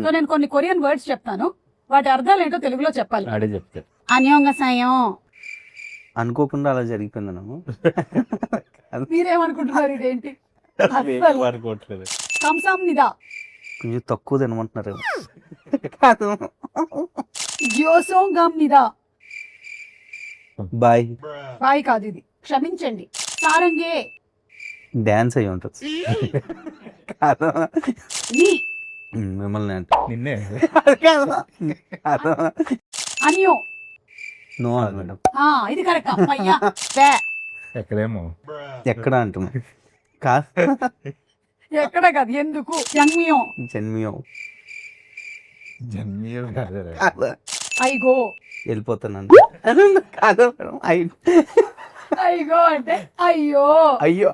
So నేను కొన్ని Korean words చెప్తాను, వాటి అర్థాలు ఏంటో తెలుగులో చెప్పాలి. అడే చెప్తారు. అన్యోంగసాయం. అనుకోకుండా అలా జరిగిపోయింది నాకు. మీరేమనుకుంటున్నారు ఇదేంటి? అనుకోవట్లేదు. కంసం నిదా. కొంచెం తక్కువ తినమంటున్నారు. కాదు. జియోసోంగం నిదా. బాయ్. బాయ్ కాదు ఇది, క్షమించండి. సారంగే. డాన్స్ అయ్యి ఉంటుంది. కాదు. నీ. మిమ్మల్ని అంటే నిన్నే. కాదు. అనియో. నో అది మేడం. ఇది కరెక్ట్. అమ్మయ్యా. బే. ఎక్కడేమో ఎక్కడ అంటున్నా. కాదు. ఎక్కడ కాదు, ఎందుకు. జన్మియో. జన్మియో. జన్మీయం కాదు. కాదు. ఐగో. వెళ్ళిపోతాను. కాదు మేడం. ఐగో అంటే అయ్యో. అయ్యో.